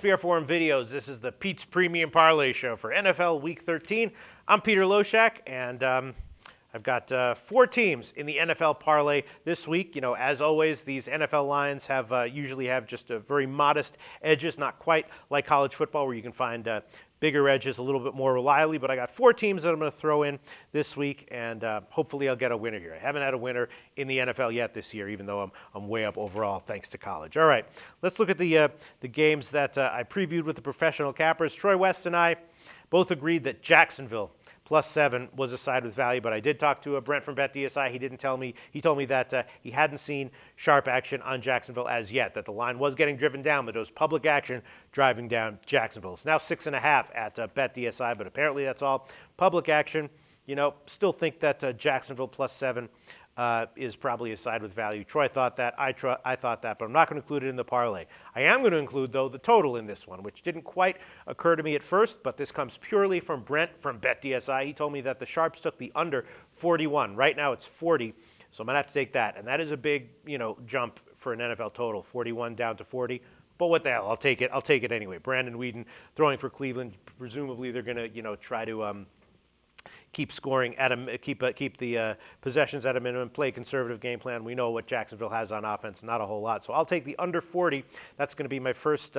SBR Forum Videos. This is the Pete's Premium Parlay Show for NFL Week 13. I'm Peter Loshak, and I've got 4 teams in the NFL Parlay this week. You know, as always, these NFL lines usually have just a very modest edges, not quite like college football where you can find bigger edges a little bit more reliably, but I got 4 teams that I'm going to throw in this week, and hopefully I'll get a winner here. I haven't had a winner in the NFL yet this year, even though I'm way up overall thanks to college. All right, let's look at the games that I previewed with the professional cappers. Troy West and I both agreed that Jacksonville +7 was a side with value, but I did talk to Brent from BetDSI. He told me that he hadn't seen sharp action on Jacksonville as yet, that the line was getting driven down, but it was public action driving down Jacksonville. It's now 6.5 at BetDSI, but apparently that's all public action. You know, still think that Jacksonville +7 is probably a side with value. Troy thought that, I thought that, but I'm not going to include it in the parlay. I am going to include, though, the total in this one, which didn't quite occur to me at first, but this comes purely from Brent from BetDSI. He told me that the Sharps took the under 41. Right now it's 40, so I'm going to have to take that, and that is a big, jump for an NFL total, 41 down to 40. But what the hell, I'll take it. I'll take it anyway. Brandon Weeden throwing for Cleveland. Presumably they're going to, try to keep scoring at keep the possessions at a minimum, play conservative game plan. We know what Jacksonville has on offense, not a whole lot. So I'll take the under 40. That's going to be my first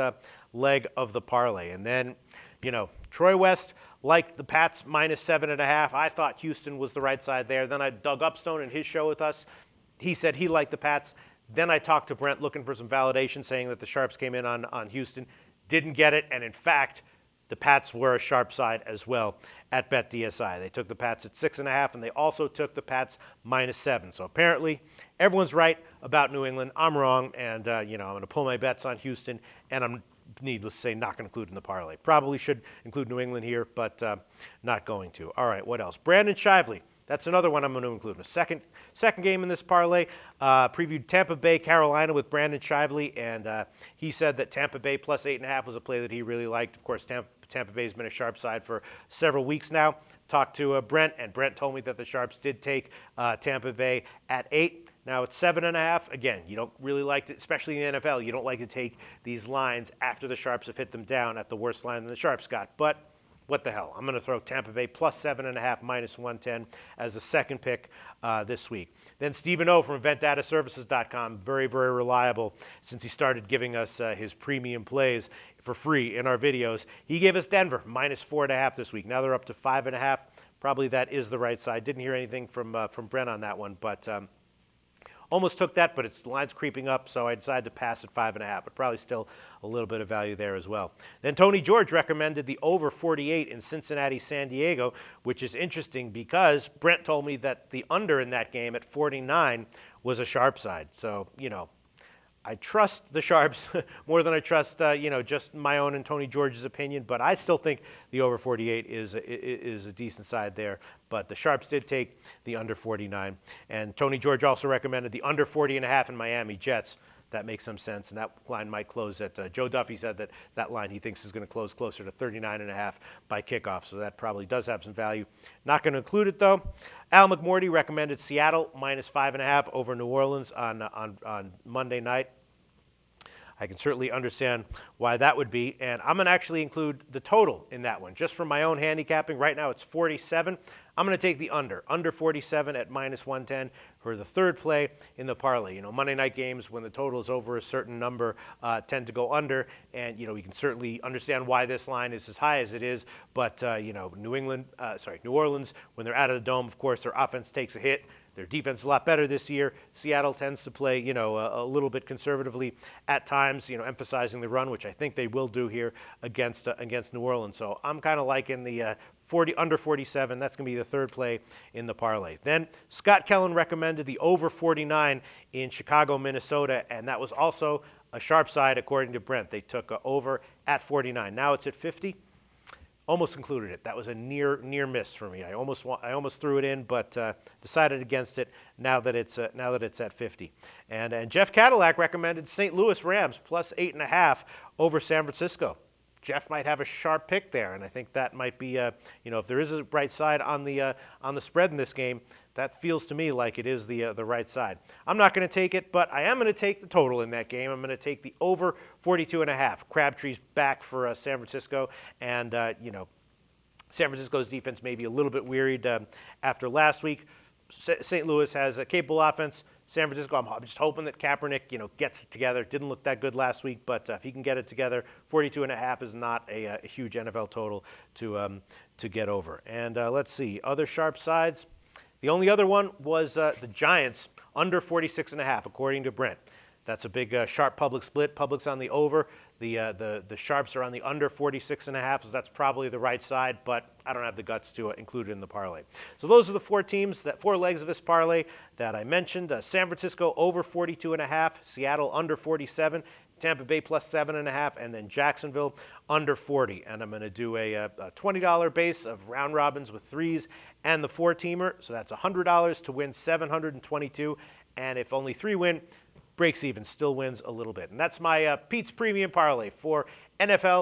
leg of the parlay. And then, Troy West liked the Pats -7.5. I thought Houston was the right side there. Then I dug Upstone in his show with us. He said he liked the Pats. Then I talked to Brent looking for some validation, saying that the Sharps came in on Houston. Didn't get it, and in fact, the Pats were a sharp side as well at BetDSI. They took the Pats at 6.5, and they also took the Pats -7. So apparently, everyone's right about New England. I'm wrong, and I'm going to pull my bets on Houston, and I'm, needless to say, not going to include in the parlay. Probably should include New England here, but not going to. All right, what else? Brandon Shively. That's another one I'm going to include. A second game in this parlay. Previewed Tampa Bay, Carolina with Brandon Shively, and he said that Tampa Bay +8.5 was a play that he really liked. Of course, Tampa Bay's been a sharp side for several weeks now. Talked to Brent, and Brent told me that the Sharps did take Tampa Bay at 8. Now it's 7.5. Again, you don't really like to, especially in the NFL, you don't like to take these lines after the Sharps have hit them down at the worst line that the Sharps got. But what the hell? I'm going to throw Tampa Bay +7.5, -110 as a second pick this week. Then Stephen O from EventDataServices.com, very, very reliable since he started giving us his premium plays for free in our videos. He gave us Denver -4.5 this week. Now they're up to 5.5. Probably that is the right side. Didn't hear anything from Brent on that one, but almost took that, but the line's creeping up, so I decided to pass at 5.5, but probably still a little bit of value there as well. Then Tony George recommended the over 48 in Cincinnati, San Diego, which is interesting because Brent told me that the under in that game at 49 was a sharp side. So, I trust the Sharps more than I trust, just my own and Tony George's opinion. But I still think the over 48 is a decent side there. But the Sharps did take the under 49. And Tony George also recommended the under 40.5 in Miami Jets. That makes some sense, and that line might close at Joe Duffy said that line he thinks is going to close closer to 39.5 by kickoff, so that probably does have some value. Not going to include it, though. Al McMorty recommended Seattle -5.5 over New Orleans on Monday night. I can certainly understand why that would be, and I'm going to actually include the total in that one. Just from my own handicapping, right now it's 47. I'm going to take the under 47 at -110 for the third play in the parlay. Monday night games, when the total is over a certain number, tend to go under, and, we can certainly understand why this line is as high as it is, but, New Orleans, when they're out of the dome, of course, their offense takes a hit. Their defense is a lot better this year. Seattle tends to play, a little bit conservatively at times, emphasizing the run, which I think they will do here against New Orleans. So I'm kind of liking the under 47. That's going to be the third play in the parlay. Then Scott Kellen recommended the over 49 in Chicago, Minnesota, and that was also a sharp side according to Brent. They took over at 49. Now it's at 50. Almost included it. That was a near miss for me. I almost threw it in, but decided against it now that it's at 50. And Jeff Cadillac recommended St. Louis Rams +8.5 over San Francisco. Jeff might have a sharp pick there, and I think that might be, if there is a bright side on the spread in this game, that feels to me like it is the right side. I'm not going to take it, but I am going to take the total in that game. I'm going to take the over 42.5. Crabtree's back for San Francisco, and San Francisco's defense may be a little bit wearied after last week. St. Louis has a capable offense. San Francisco, I'm just hoping that Kaepernick, gets it together. Didn't look that good last week, but if he can get it together, 42.5 is not a huge NFL total to get over. And let's see, other sharp sides. The only other one was the Giants under 46.5, according to Brent. That's a big sharp public split. Public's on the over. The sharps are on the under 46.5, so that's probably the right side, but I don't have the guts to include it in the parlay. So those are the four teams, four legs of this parlay that I mentioned. San Francisco over 42.5, Seattle under 47, Tampa Bay plus 7.5, and then Jacksonville under 40. And I'm going to do a $20 base of round robins with threes and the four-teamer. So that's $100 to win $722. And if only three win, breaks even, still wins a little bit. And that's my Pete's Premium Parlay for NFL